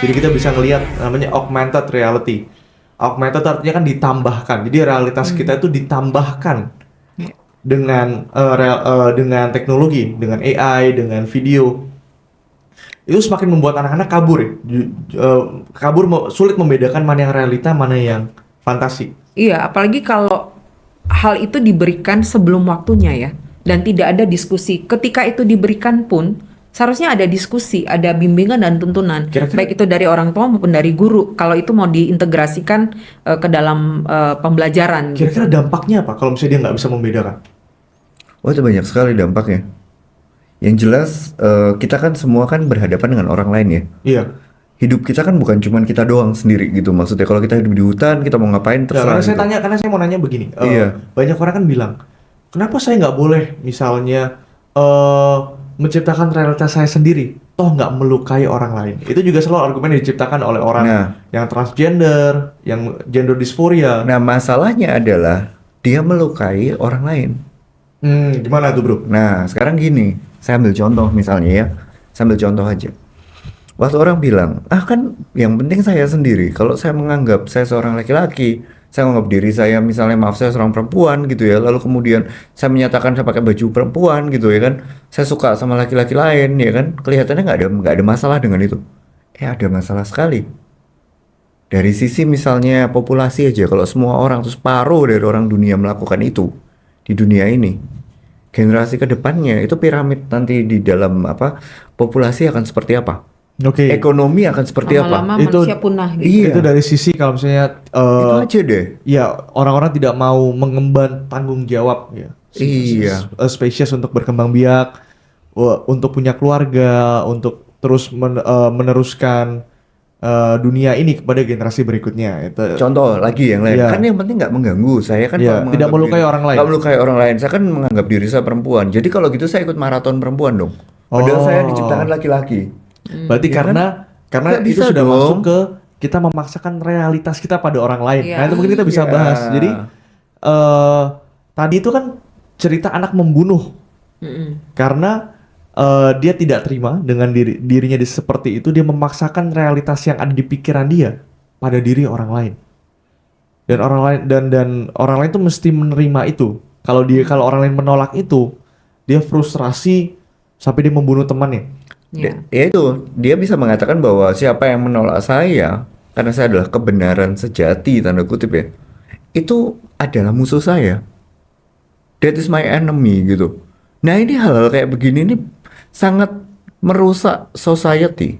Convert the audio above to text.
Jadi kita bisa ngelihat namanya augmented reality. Augmented artinya kan ditambahkan. Jadi realitas kita itu ditambahkan Iya. dengan teknologi, dengan AI, dengan video. Itu semakin membuat anak-anak kabur ya. Sulit membedakan mana yang realita, mana yang fantasi. Iya, apalagi kalau hal itu diberikan sebelum waktunya ya, dan tidak ada diskusi. Ketika itu diberikan pun, seharusnya ada diskusi, ada bimbingan dan tuntunan, Kira-kira baik itu dari orang tua maupun dari guru. Kalau itu mau diintegrasikan ke dalam pembelajaran gitu. kira-kira dampaknya apa kalau misalnya dia nggak bisa membedakan? Oh, itu banyak sekali dampaknya. Yang jelas kita kan semua kan berhadapan dengan orang lain ya. Iya. Hidup kita kan bukan cuman kita doang sendiri gitu. Maksudnya kalau kita hidup di hutan, kita mau ngapain Nah, terserah gitu. karena saya mau nanya begini. Iya. Banyak orang kan bilang, kenapa saya nggak boleh misalnya menciptakan realitas saya sendiri, toh nggak melukai orang lain. Itu juga selalu argumen yang diciptakan oleh orang Nah. yang transgender, yang gender dysphoria. Nah, masalahnya adalah dia melukai orang lain. Gimana tuh bro? Nah, sekarang gini, saya ambil contoh misalnya ya. Saya ambil contoh aja. Waktu orang bilang, kan yang penting saya sendiri. Kalau saya menganggap saya seorang laki-laki, saya menganggap diri saya misalnya maaf saya seorang perempuan gitu ya. Lalu kemudian saya menyatakan saya pakai baju perempuan gitu ya kan. Saya suka sama laki-laki lain ya kan. Kelihatannya nggak ada masalah dengan itu. Ada masalah sekali. Dari sisi misalnya populasi aja, kalau semua orang, terus separuh dari orang dunia melakukan itu di dunia ini, generasi kedepannya itu piramid nanti di dalam populasi akan seperti apa? Oke. Ekonomi akan seperti apa? Lama-lama Itu- manusia punah gitu. Iya. Itu dari sisi kalau misalnya Itu aja deh. ya orang-orang tidak mau mengemban tanggung jawab ya. Iya. Spesies untuk berkembang biak, untuk punya keluarga, untuk terus meneruskan dunia ini kepada generasi berikutnya. Itu Contoh lagi yang lain, Iya. kan yang penting nggak mengganggu. Saya kan Iya, kalau tidak menganggap melukai orang lain. Nggak melukai orang lain. Saya kan menganggap diri saya perempuan. Jadi kalau gitu saya ikut maraton perempuan dong. Padahal saya Oh. diciptakan laki-laki. berarti Ya kan? karena Nggak itu bisa sudah dong. masuk ke kita memaksakan realitas kita pada orang lain. Iya. Nah, itu mungkin kita bisa Iya. bahas. Jadi tadi itu kan cerita anak membunuh Mm-mm. karena dia tidak terima dengan dirinya seperti itu, dia memaksakan realitas yang ada di pikiran dia pada diri orang lain. Dan orang lain dan orang lain tuh mesti menerima itu. Kalau orang lain menolak itu, dia frustrasi sampai dia membunuh temannya. Iya. Ya itu, dia bisa mengatakan bahwa siapa yang menolak saya karena saya adalah kebenaran sejati tanda kutip ya, itu adalah musuh saya. That is my enemy gitu. Nah ini hal-hal kayak begini ini sangat merusak society.